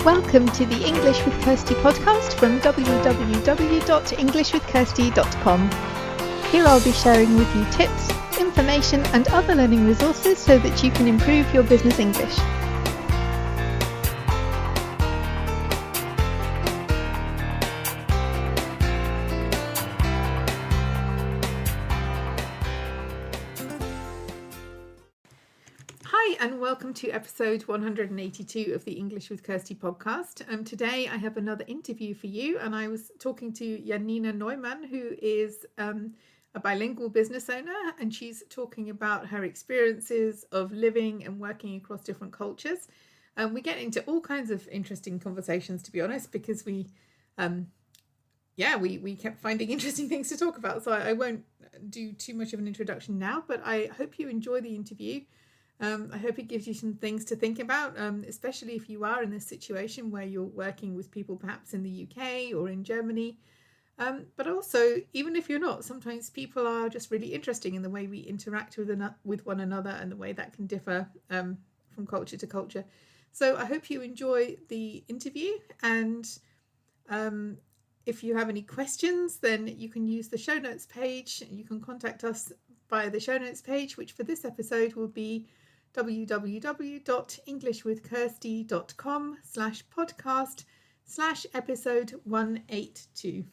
Welcome to the English with Kirsty podcast from www.englishwithkirsty.com. Here I'll be sharing with you tips, information and other learning resources so that you can improve your business English. Hi and welcome to episode 182 of the English with Kirsty podcast. Today I have another interview for you, and I was talking to Janina Neumann, who is a bilingual business owner, and she's talking about her experiences of living and working across different cultures. We get into all kinds of interesting conversations, to be honest, because we kept finding interesting things to talk about. So I won't do too much of an introduction now, but I hope you enjoy the interview. I hope it gives you some things to think about, especially if you are in this situation where you're working with people perhaps in the UK or in Germany. But also, even if you're not, sometimes people are just really interesting in the way we interact with one another and the way that can differ from culture to culture. So I hope you enjoy the interview, and if you have any questions, then you can use the show notes page. You can contact us via the show notes page, which for this episode will be www.englishwithkirsty.com/podcast/episode 182.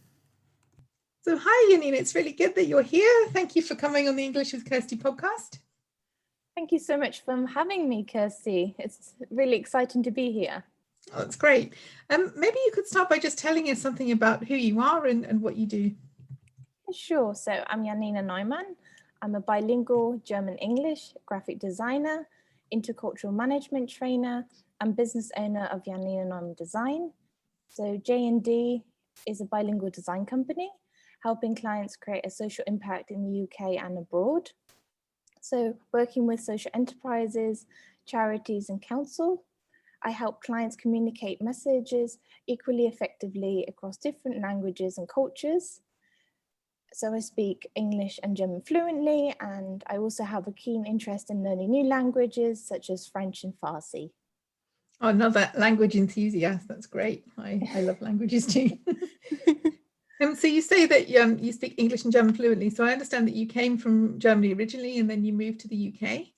So hi Janina, it's really good that you're here. Thank you for coming on the English with Kirsty podcast. Thank you so much for having me, Kirsty. It's really exciting to be here. Oh, that's great. Maybe you could start by just telling us something about who you are and what you do. Sure. So I'm Janina Neumann. I'm a bilingual German-English graphic designer, intercultural management trainer, and business owner of Janina Neumann Design. So J&D is a bilingual design company, helping clients create a social impact in the UK and abroad. So working with social enterprises, charities, and council, I help clients communicate messages equally effectively across different languages and cultures. So I speak English and German fluently, and I also have a keen interest in learning new languages such as French and Farsi. Oh, another language enthusiast. That's great. I love languages too. So you say that you speak English and German fluently. So I understand that you came from Germany originally and then you moved to the UK.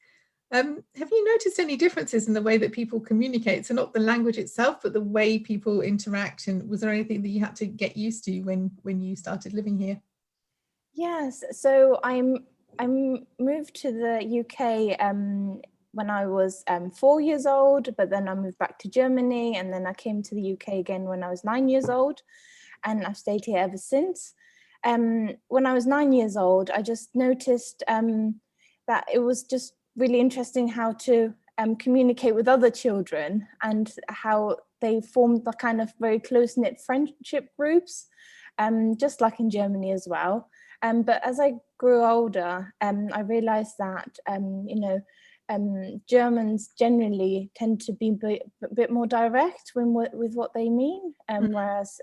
Have you noticed any differences in the way that people communicate? So not the language itself, but the way people interact. And was there anything that you had to get used to when you started living here? Yes, so I moved to the UK when I was 4 years old, but then I moved back to Germany, and then I came to the UK again when I was 9 years old, and I've stayed here ever since. When I was 9 years old, I just noticed that it was just really interesting how to communicate with other children and how they formed the kind of very close-knit friendship groups, just like in Germany as well. But as I grew older, I realized that, Germans generally tend to be a bit more direct with what they mean, whereas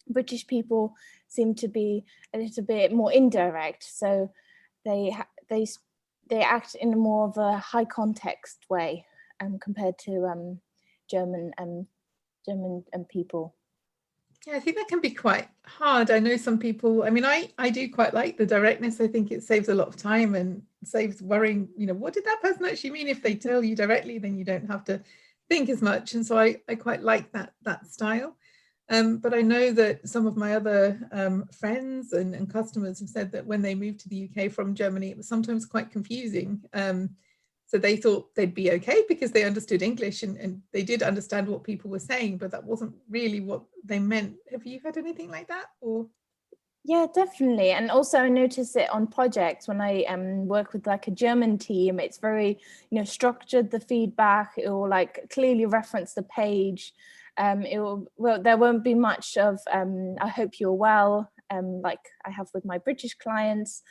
British people seem to be a little bit more indirect. So they act in a more of a high context way compared to German people. Yeah, I think that can be quite hard. I know some people, I do quite like the directness. I think it saves a lot of time and saves worrying, what did that person actually mean? If they tell you directly, then you don't have to think as much. And so I quite like that style. But I know that some of my other friends and customers have said that when they moved to the UK from Germany, it was sometimes quite confusing. So they thought they'd be okay because they understood English and they did understand what people were saying, but that wasn't really what they meant. Have you had anything like that? Or? Yeah, definitely. And also I notice it on projects when I work with like a German team. It's very, structured, the feedback. It will like clearly reference the page. There won't be much of I hope you're well, like I have with my British clients.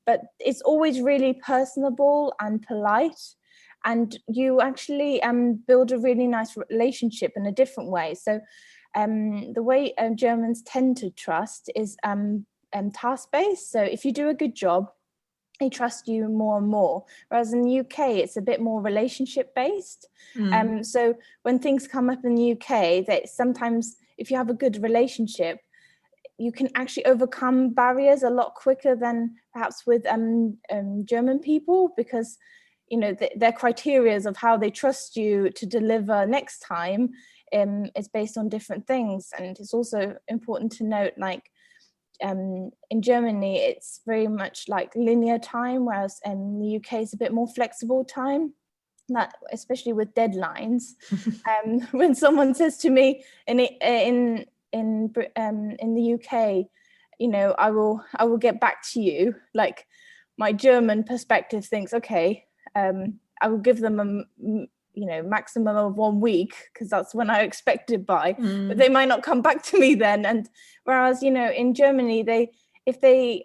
But it's always really personable and polite, and you actually build a really nice relationship in a different way. So the way Germans tend to trust is task-based. So if you do a good job, they trust you more and more. Whereas in the UK, it's a bit more relationship based. So when things come up in the UK, that sometimes if you have a good relationship, you can actually overcome barriers a lot quicker than perhaps with German people, because their criteria of how they trust you to deliver next time is based on different things. And it's also important to note, like, in Germany, it's very much like linear time, whereas in the UK it's a bit more flexible time. That, especially with deadlines, when someone says to me in the UK, I will get back to you, like, my German perspective thinks, okay, I will give them a maximum of 1 week, because that's when I expect it by, but they might not come back to me then. And whereas in Germany, if they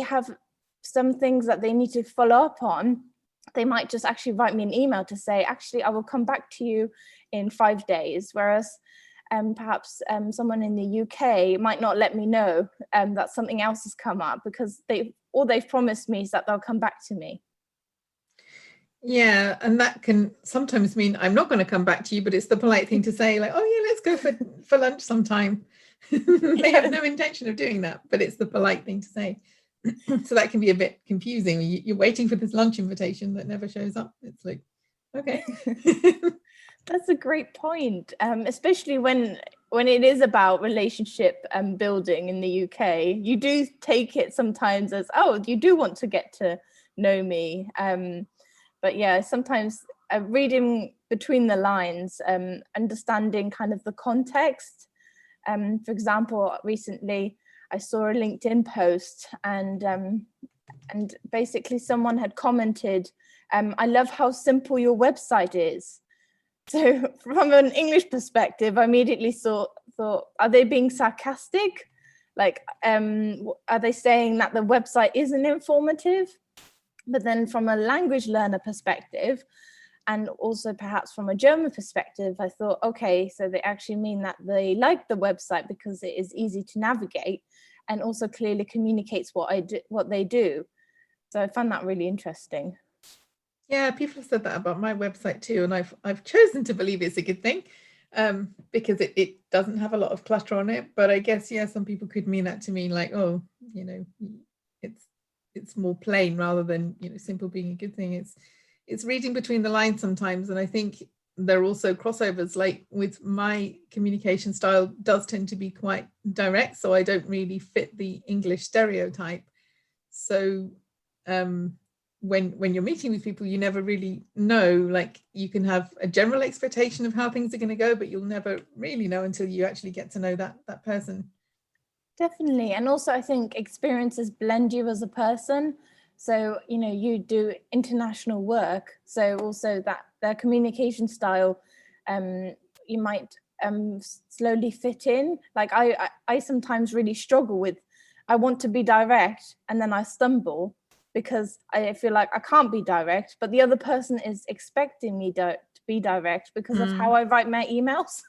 have some things that they need to follow up on, they might just actually write me an email to say, actually, I will come back to you in 5 days. Whereas perhaps someone in the UK might not let me know that something else has come up, because they've promised me is that they'll come back to me. Yeah, and that can sometimes mean I'm not going to come back to you, but it's the polite thing to say, like, oh yeah, let's go for lunch sometime. They have no intention of doing that, but it's the polite thing to say. So that can be a bit confusing. You're waiting for this lunch invitation that never shows up. It's like, okay. That's a great point, especially when it is about relationship building in the UK. You do take it sometimes as, oh, you do want to get to know me. But yeah, sometimes reading between the lines, understanding kind of the context. For example, recently I saw a LinkedIn post, and basically someone had commented, I love how simple your website is. So from an English perspective, I immediately thought, are they being sarcastic? Like, are they saying that the website isn't informative? But then from a language learner perspective, and also perhaps from a German perspective, I thought, okay, so they actually mean that they like the website because it is easy to navigate and also clearly communicates what they do. So I found that really interesting. Yeah, people have said that about my website too, and I've chosen to believe it's a good thing, because it doesn't have a lot of clutter on it. But I guess, yeah, some people could mean that to mean like, oh, it's more plain rather than simple being a good thing. It's reading between the lines sometimes, and I think there are also crossovers. Like with my communication style does tend to be quite direct, so I don't really fit the English stereotype. So when you're meeting with people, you never really know. Like, you can have a general expectation of how things are going to go, but you'll never really know until you actually get to know that person. Definitely. And also I think experiences blend you as a person. So, you do international work. So also that their communication style, you might slowly fit in. Like I sometimes really struggle with, I want to be direct and then I stumble because I feel like I can't be direct, but the other person is expecting me to be direct because of how I write my emails.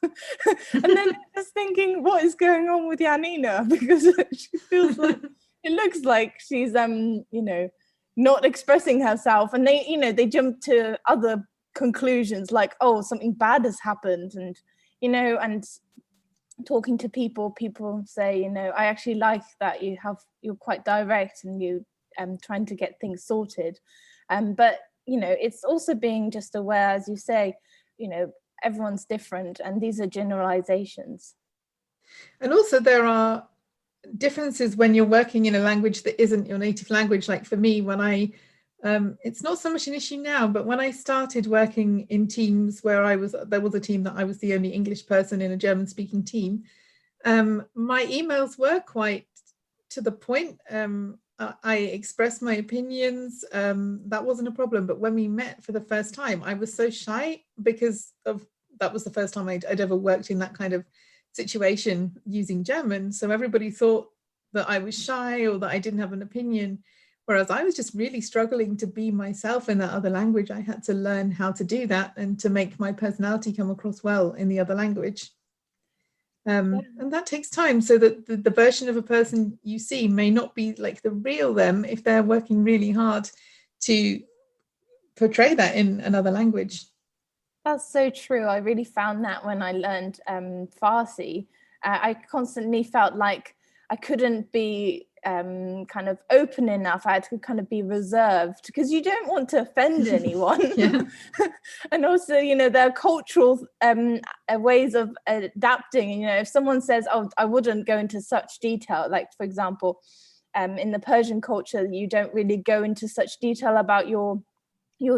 And then I'm just thinking, what is going on with Janina? Because she feels like, it looks like she's not expressing herself, and they jump to other conclusions like, oh, something bad has happened. And and talking to people say, I actually like that you're quite direct and you trying to get things sorted, but it's also being just aware, as you say, everyone's different and these are generalizations. And also there are differences when you're working in a language that isn't your native language. Like for me, when I it's not so much an issue now, but when I started working in teams where there was a team that I was the only English person in a German speaking team, my emails were quite to the point. I expressed my opinions. That wasn't a problem. But when we met for the first time, I was so shy because that was the first time I'd ever worked in that kind of situation using German. So everybody thought that I was shy or that I didn't have an opinion, whereas I was just really struggling to be myself in that other language. I had to learn how to do that and to make my personality come across well in the other language. And that takes time, so that the version of a person you see may not be like the real them if they're working really hard to portray that in another language. That's so true. I really found that when I learned Farsi. I constantly felt like I couldn't be kind of open enough. I had to kind of be reserved because you don't want to offend anyone. And also, you know, there are cultural ways of adapting. You know, if someone says, "Oh, I wouldn't go into such detail," like for example, in the Persian culture, you don't really go into such detail about your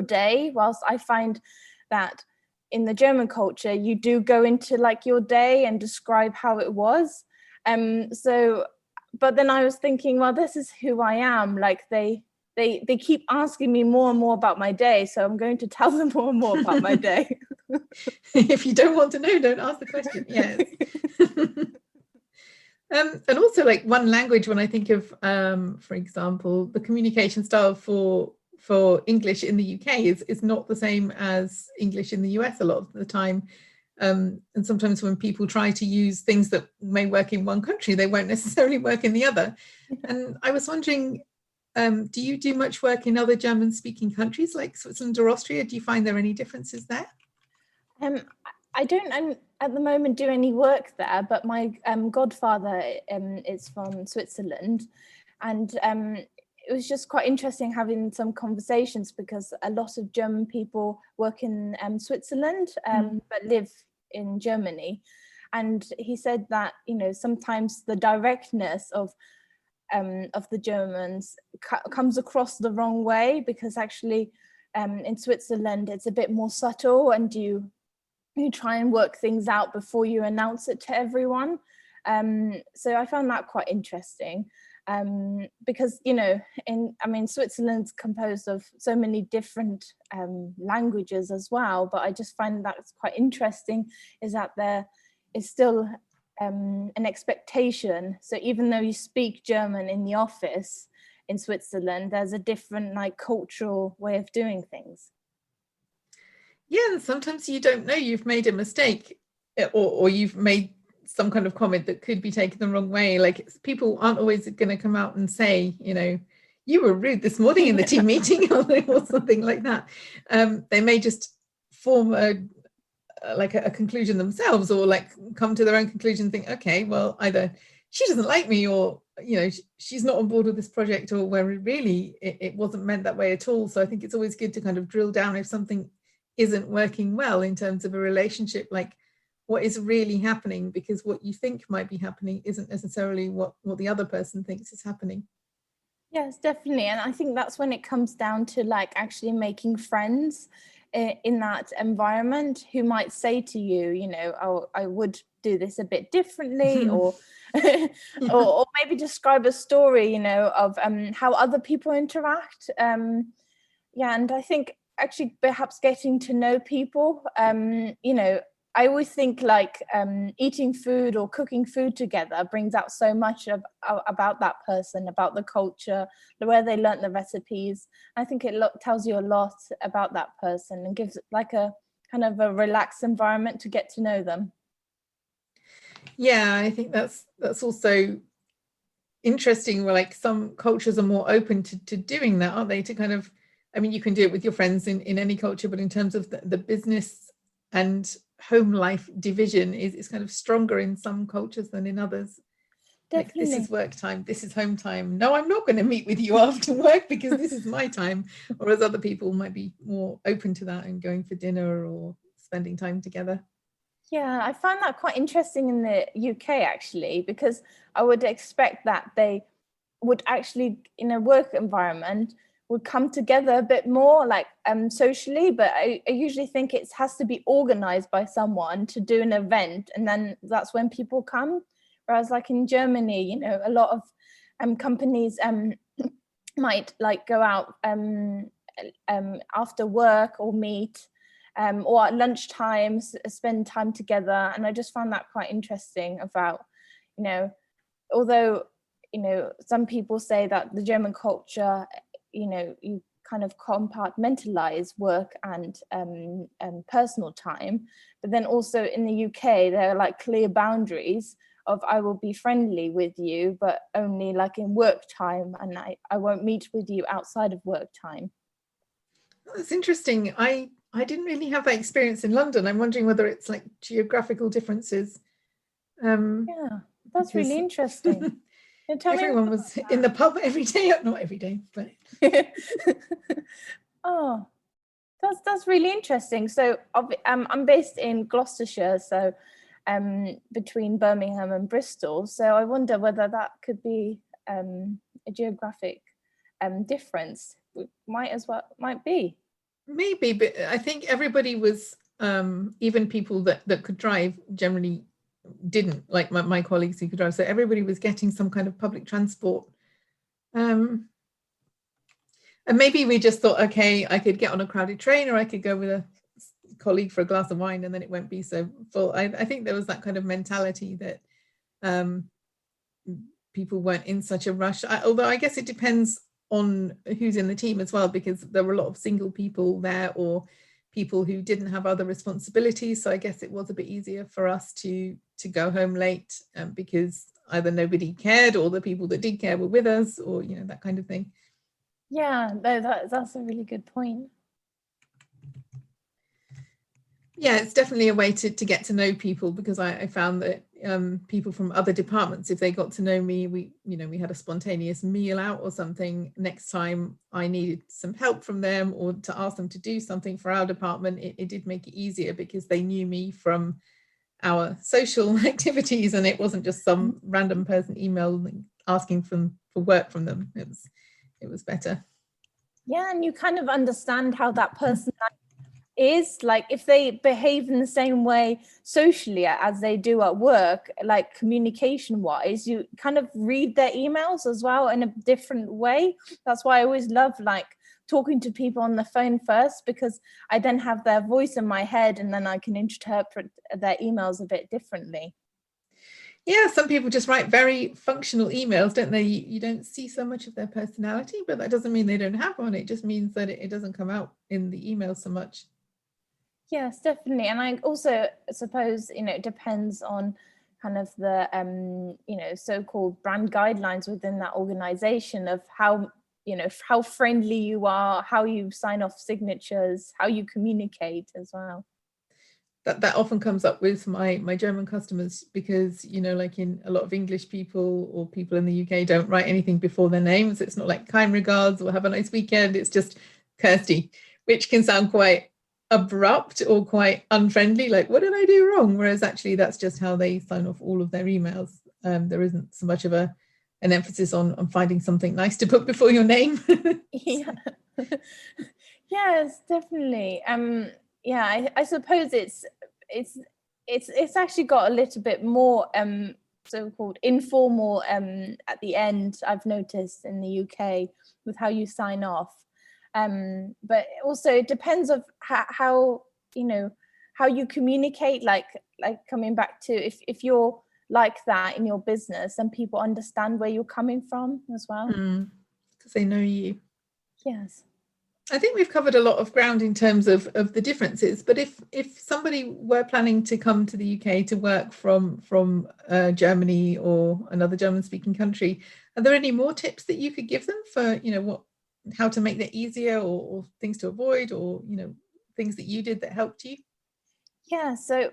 day. Whilst I find that in the German culture, you do go into like your day and describe how it was. So, but then I was thinking, well, this is who I am. Like they keep asking me more and more about my day, so I'm going to tell them more and more about my day. If you don't want to know, don't ask the question. Yes. And also, like, one language, when I think of, for example, the communication style for English in the UK is not the same as English in the US a lot of the time. And sometimes when people try to use things that may work in one country, they won't necessarily work in the other. And I was wondering, do you do much work in other German-speaking countries like Switzerland or Austria? Do you find there are any differences there? I don't at the moment do any work there, but my godfather is from Switzerland, and it was just quite interesting having some conversations because a lot of German people work in Switzerland but live in Germany. And he said that, you know, sometimes the directness of the Germans comes across the wrong way, because actually in Switzerland it's a bit more subtle, and you try and work things out before you announce it to everyone. So I found that quite interesting. Because, you know, Switzerland's composed of so many different languages as well, but I just find that's quite interesting, is that there is still an expectation. So even though you speak German in the office in Switzerland, there's a different like cultural way of doing things. Yeah, sometimes you don't know you've made a mistake, or you've made some kind of comment that could be taken the wrong way. Like, people aren't always going to come out and say, you know, you were rude this morning in the team meeting or something like that. They may just form a conclusion themselves, or like come to their own conclusion and think, okay, well, either she doesn't like me, or, you know, she's not on board with this project, or where really it wasn't meant that way at all. So I think it's always good to kind of drill down if something isn't working well in terms of a relationship, like what is really happening, because what you think might be happening isn't necessarily what the other person thinks is happening. Yes, definitely. And I think that's when it comes down to like actually making friends in that environment, who might say to you, you know, oh, I would do this a bit differently, or or maybe describe a story, you know, of how other people interact. Yeah, and I think actually perhaps getting to know people, you know, I always think like eating food or cooking food together brings out so much about that person, about the culture, where they learnt the recipes. I think it tells you a lot about that person and gives like a kind of a relaxed environment to get to know them. Yeah, I think that's also interesting. Where like some cultures are more open to doing that, aren't they? To kind of, I mean, you can do it with your friends in any culture, but in terms of the business and home life division is kind of stronger in some cultures than in others. Definitely. Like, this is work time, this is home time. No, I'm not going to meet with you after work because this is my time. Whereas other people might be more open to that and going for dinner or spending time together. Yeah, I find that quite interesting in the UK actually, because I would expect that they would actually, in a work environment, would come together a bit more like socially, but I usually think it has to be organized by someone to do an event, and then that's when people come. Whereas like in Germany, you know, a lot of companies might like go out after work or meet, or at lunchtime spend time together. And I just found that quite interesting about, you know, although, you know, some people say that the German culture, you know, you kind of compartmentalize work and personal time. But then also in the UK, there are like clear boundaries of I will be friendly with you, but only like in work time, and I won't meet with you outside of work time. That's interesting. I didn't really have that experience in London. I'm wondering whether it's like geographical differences. Yeah, that's really interesting. Everyone was in the pub every day, not every day, but oh, that's really interesting. So I'm based in Gloucestershire, so between Birmingham and Bristol. So I wonder whether that could be a geographic difference. Might be. Maybe, but I think everybody was, even people that could drive generally didn't, like my colleagues who could drive. So everybody was getting some kind of public transport. And maybe we just thought, okay, I could get on a crowded train, or I could go with a colleague for a glass of wine, and then it won't be so full. I think there was that kind of mentality that people weren't in such a rush. Although I guess it depends on who's in the team as well, because there were a lot of single people there, or people who didn't have other responsibilities. So I guess it was a bit easier for us to go home late, because either nobody cared, or the people that did care were with us, or that kind of thing. Yeah, that's a really good point. Yeah, it's definitely a way to get to know people, because I found that people from other departments, if they got to know me, we had a spontaneous meal out or something. Next time I needed some help from them, or to ask them to do something for our department, it did make it easier, because they knew me from our social activities, and it wasn't just some random person emailing asking for work from them. It was better. Yeah, and you kind of understand how that person is, like if they behave in the same way socially as they do at work, like communication wise, you kind of read their emails as well in a different way. That's why I always love like talking to people on the phone first, because I then have their voice in my head, and then I can interpret their emails a bit differently. Yeah, some people just write very functional emails, don't they? You don't see so much of their personality, but that doesn't mean they don't have one. It just means that it doesn't come out in the email so much. Yes, definitely. And I also suppose, it depends on kind of the, so-called brand guidelines within that organization of how, how friendly you are, how you sign off signatures, how you communicate as well. That often comes up with my German customers, because like in a lot of English people, or people in the UK, don't write anything before their names. It's not like kind regards or have a nice weekend. It's just Kirsty, which can sound quite abrupt or quite unfriendly, like what did I do wrong? Whereas actually that's just how they sign off all of their emails. There isn't so much of an emphasis on finding something nice to put before your name. Yeah. Yes, definitely. Yeah, I suppose it's actually got a little bit more so-called informal at the end, I've noticed in the UK, with how you sign off. But also it depends of how you communicate, like coming back to if you're like that in your business, and people understand where you're coming from as well. Because they know you. Yes. I think we've covered a lot of ground in terms of the differences, but if somebody were planning to come to the UK to work from Germany or another German-speaking country, are there any more tips that you could give them for how to make that easier, or things to avoid, or things that you did that helped you? Yeah, so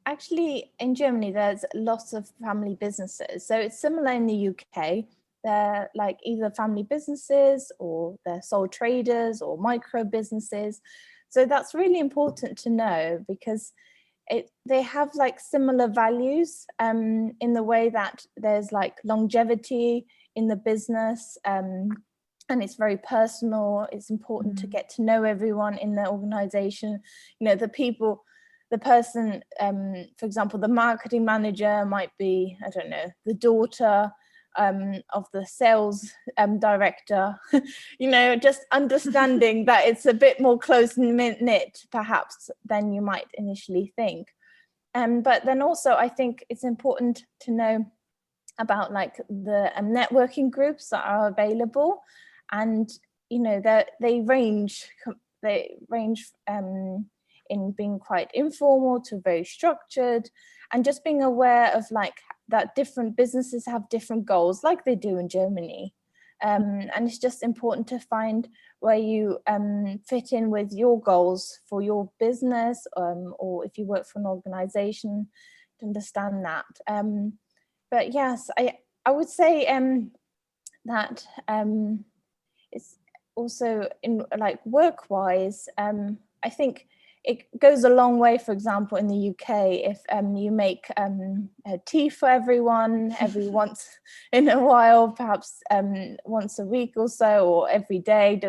actually in Germany there's lots of family businesses, so it's similar in the UK. They're like either family businesses, or they're sole traders, or micro businesses. So that's really important to know, because they have like similar values in the way that there's like longevity in the business, and it's very personal. It's important to get to know everyone in the organization. The person, for example, the marketing manager might be, I don't know, the daughter of the sales director. Just understanding that it's a bit more close knit perhaps than you might initially think. But then also I think it's important to know about like the networking groups that are available, and you know, they range in being quite informal to very structured, and just being aware of like that different businesses have different goals like they do in Germany. And it's just important to find where you fit in with your goals for your business, or if you work for an organization, to understand that. But yes, I would say that it's also in like work-wise, I think it goes a long way, for example, in the UK, if you make tea for everyone every once in a while, perhaps once a week or so, or every day,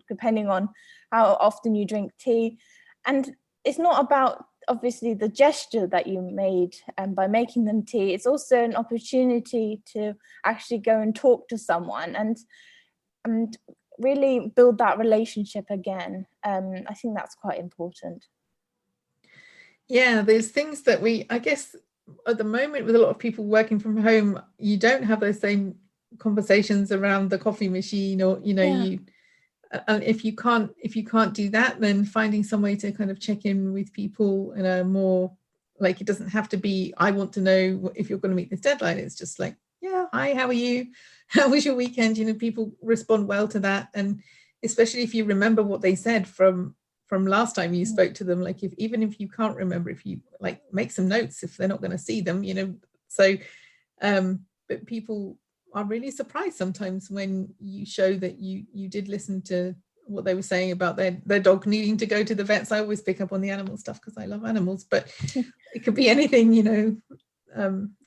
depending on how often you drink tea. And it's not about obviously the gesture that you made by making them tea. It's also an opportunity to actually go and talk to someone and really build that relationship again. I think that's quite important. Yeah, there's things that I guess at the moment with a lot of people working from home, you don't have those same conversations around the coffee machine, or you and if you can't do that, then finding some way to kind of check in with people in a more, like, it doesn't have to be, I want to know if you're going to meet this deadline. It's just like, yeah, hi, how are you? How was your weekend? People respond well to that. And especially if you remember what they said from last time you spoke to them, like even if you can't remember, if you like make some notes, if they're not going to see them, so but people are really surprised sometimes when you show that you did listen to what they were saying about their dog needing to go to the vets. I always pick up on the animal stuff because I love animals, but it could be anything,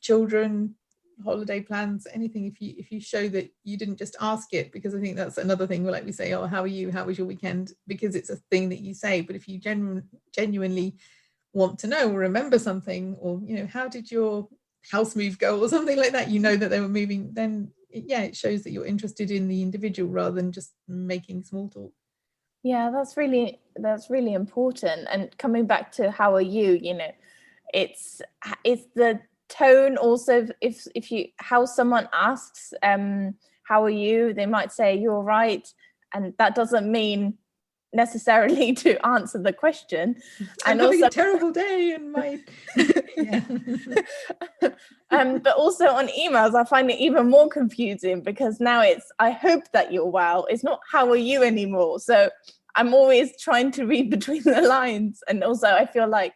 children, holiday plans, anything. If you show that you didn't just ask it, because I think that's another thing, like we say, oh, how are you, how was your weekend, because it's a thing that you say. But if you genuinely want to know or remember something, or how did your house move go, or something like that, that they were moving, then it shows that you're interested in the individual rather than just making small talk. Yeah, that's really important. And coming back to how are you, it's the tone also. If you, how someone asks how are you, they might say you're right, and that doesn't mean necessarily to answer the question. I'm having a terrible day and my but also on emails I find it even more confusing, because now it's I hope that you're well. It's not how are you anymore. So I'm always trying to read between the lines. And also I feel like,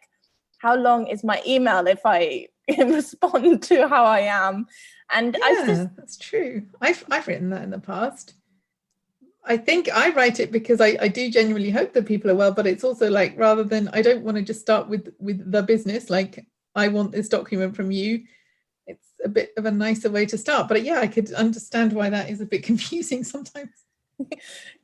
how long is my email if I respond to how I am? And that's true. I've written that in the past. I think I write it because I do genuinely hope that people are well, but it's also like, rather than, I don't want to just start with the business, like, I want this document from you. It's a bit of a nicer way to start. But I could understand why that is a bit confusing sometimes.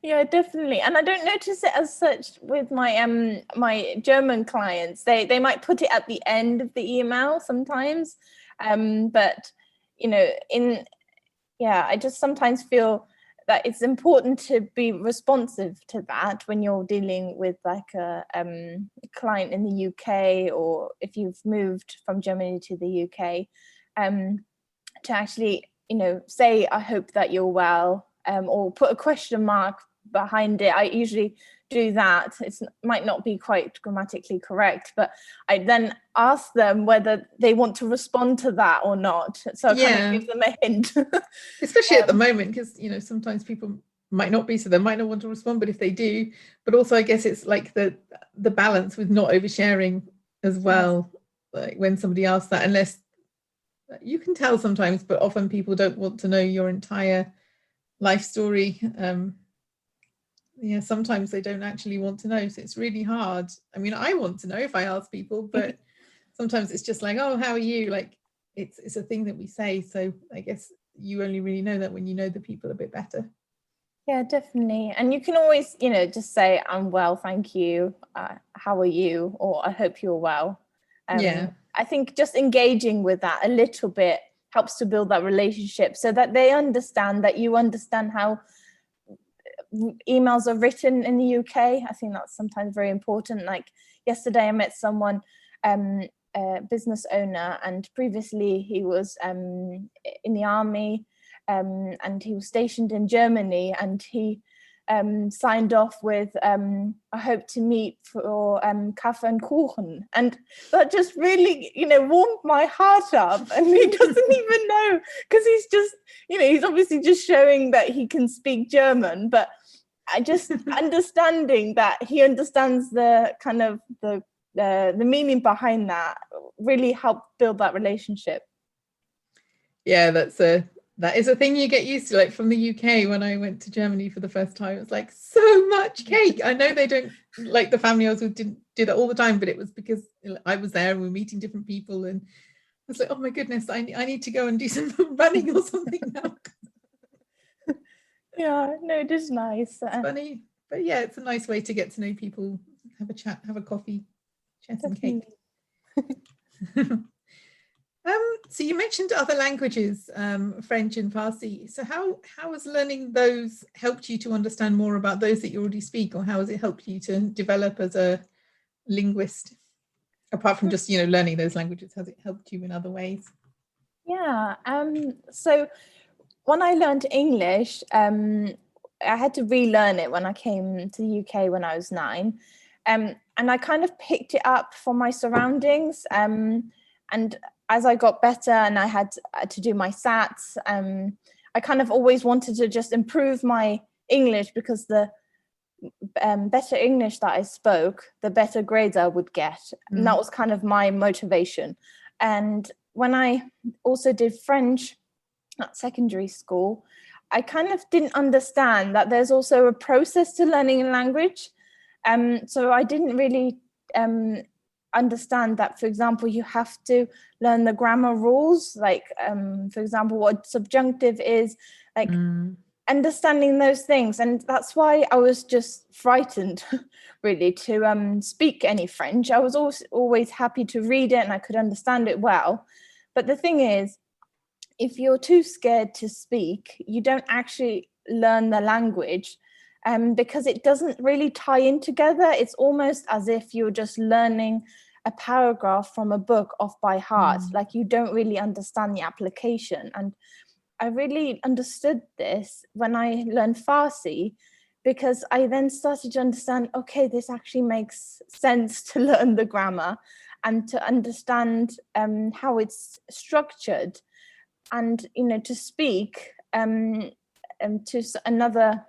Yeah, definitely. And I don't notice it as such with my my German clients. They might put it at the end of the email sometimes. But I just sometimes feel that it's important to be responsive to that when you're dealing with like a client in the UK, or if you've moved from Germany to the UK, to actually say I hope that you're well, or put a question mark behind it. I usually do that. It might not be quite grammatically correct, but I then ask them whether they want to respond to that or not. So I kind of give them a hint. Especially at the moment, because sometimes people might not be, so they might not want to respond, but if they do, but also I guess it's like the balance with not oversharing as well. Yes. Like when somebody asks that, unless you can tell sometimes, but often people don't want to know your entire life story. Sometimes they don't actually want to know, so it's really hard. I mean, I want to know if I ask people, but sometimes it's just like, oh, how are you? Like, it's a thing that we say, so I guess you only really know that when you know the people a bit better. Yeah, definitely. And you can always just say, I'm well, thank you, how are you, or I hope you're well. I think just engaging with that a little bit helps to build that relationship, so that they understand that you understand how emails are written in the UK. I think that's sometimes very important. Like yesterday I met someone, a business owner, and previously he was in the army, and he was stationed in Germany, and he signed off with I hope to meet for Kaffee and Kuchen, and that just really warmed my heart up. And he doesn't even know, because he's just he's obviously just showing that he can speak German, but I just understanding that he understands the kind of the meaning behind that really helped build that relationship. Yeah, that is a thing you get used to. Like from the UK, when I went to Germany for the first time, it was like so much cake. I know they don't, like the family I was with didn't do that all the time, but it was because I was there and we were meeting different people, and I was like, oh my goodness, I need to go and do some running or something now. Yeah, no, it is nice. It's funny, but yeah, it's a nice way to get to know people, have a chat, have a coffee, share some cake. So you mentioned other languages, French and Farsi. So how has learning those helped you to understand more about those that you already speak, or how has it helped you to develop as a linguist? Apart from just learning those languages, has it helped you in other ways? Yeah. So when I learned English, I had to relearn it when I came to the UK when I was 9, and I kind of picked it up from my surroundings. And as I got better and I had to do my SATs, I kind of always wanted to just improve my English, because the better English that I spoke, the better grades I would get. And that was kind of my motivation. And when I also did French at secondary school, I kind of didn't understand that there's also a process to learning a language. So I didn't really understand that, for example, you have to learn the grammar rules, like for example, what subjunctive is, like understanding those things. And that's why I was just frightened really to speak any French. I was always happy to read it and I could understand it well. But the thing is, if you're too scared to speak, you don't actually learn the language, because it doesn't really tie in together. It's almost as if you're just learning a paragraph from a book off by heart. Like you don't really understand the application. And I really understood this when I learned Farsi, because I then started to understand, okay, this actually makes sense to learn the grammar and to understand how it's structured. And to speak to another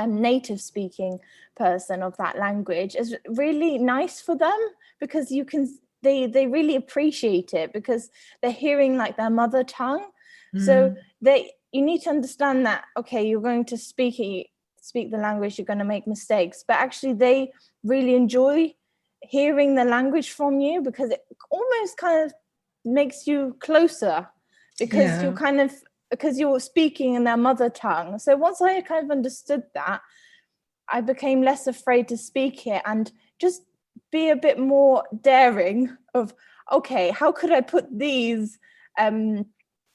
native speaking person of that language is really nice for them, because they really appreciate it, because they're hearing like their mother tongue. So you need to understand that, okay, you're going to speak the language, you're going to make mistakes, but actually they really enjoy hearing the language from you, because it almost kind of makes you closer, because you're speaking in their mother tongue. So once I kind of understood that, I became less afraid to speak it and just be a bit more daring of, okay, how could I put these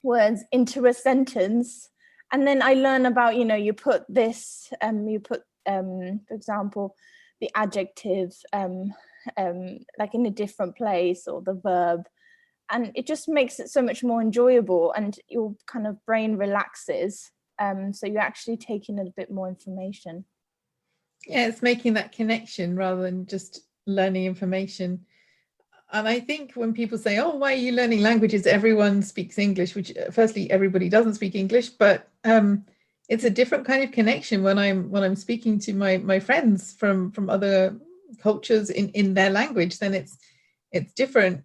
words into a sentence? And then I learn about, you put this, for example, the adjective like in a different place, or the verb. And it just makes it so much more enjoyable, and your kind of brain relaxes. So you're actually taking in a bit more information. Yeah, it's making that connection rather than just learning information. And I think when people say, oh, why are you learning languages? Everyone speaks English, which firstly, everybody doesn't speak English, but it's a different kind of connection when I'm speaking to my friends from other cultures in their language. Then it's different.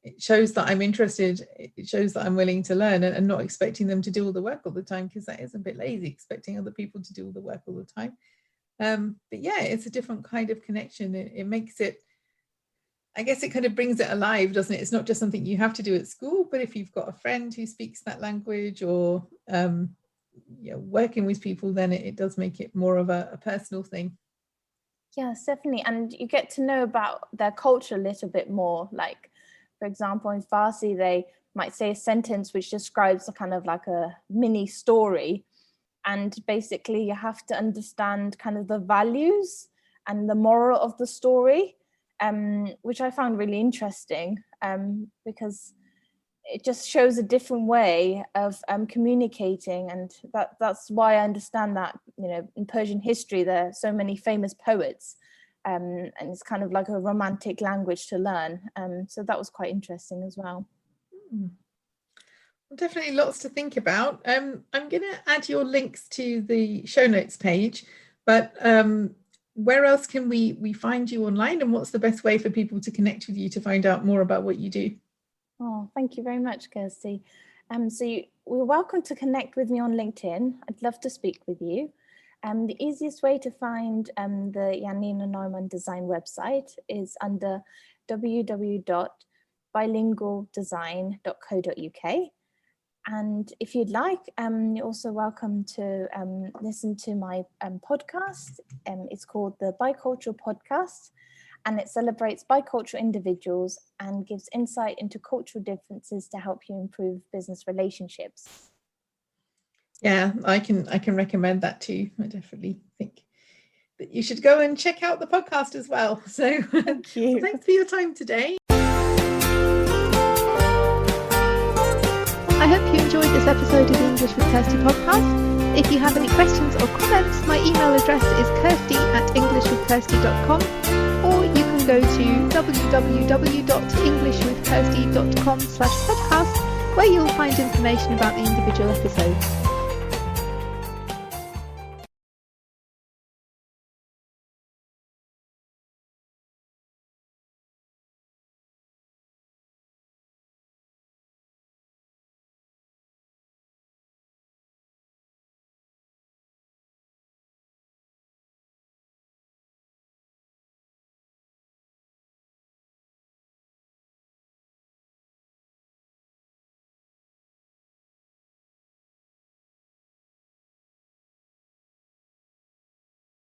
It shows that I'm interested. It shows that I'm willing to learn, and not expecting them to do all the work all the time, because that is a bit lazy, expecting other people to do all the work all the time. But yeah, it's a different kind of connection. It makes it, I guess it kind of brings it alive, doesn't it? It's not just something you have to do at school, but if you've got a friend who speaks that language, or working with people, then it does make it more of a personal thing. Yes, definitely. And you get to know about their culture a little bit more. Like, for example, in Farsi, they might say a sentence which describes a kind of like a mini story. And basically you have to understand kind of the values and the moral of the story, which I found really interesting, because it just shows a different way of communicating, and that's why I understand that, you know, in Persian history there are so many famous poets, and it's kind of like a romantic language to learn. So that was quite interesting as well. Definitely lots to think about. I'm going to add your links to the show notes page, but where else can we find you online, and what's the best way for people to connect with you to find out more about what you do? Oh, thank you very much, Kirsty. We're welcome to connect with me on LinkedIn. I'd love to speak with you. The easiest way to find the Janina Neumann Design website is under www.bilingualdesign.co.uk. And if you'd like, you're also welcome to listen to my podcast. It's called the Bicultural Podcast, and it celebrates bicultural individuals and gives insight into cultural differences to help you improve business relationships. Yeah, I can recommend that too. I definitely think that you should go and check out the podcast as well. So thank you. Well, thanks for your time today. I hope you enjoyed this episode of the English with Kirsty podcast. If you have any questions or comments, my email address is kirsty@englishwithkirsty.com, or you can go to www.englishwithkirsty.com/podcast, where you'll find information about the individual episodes.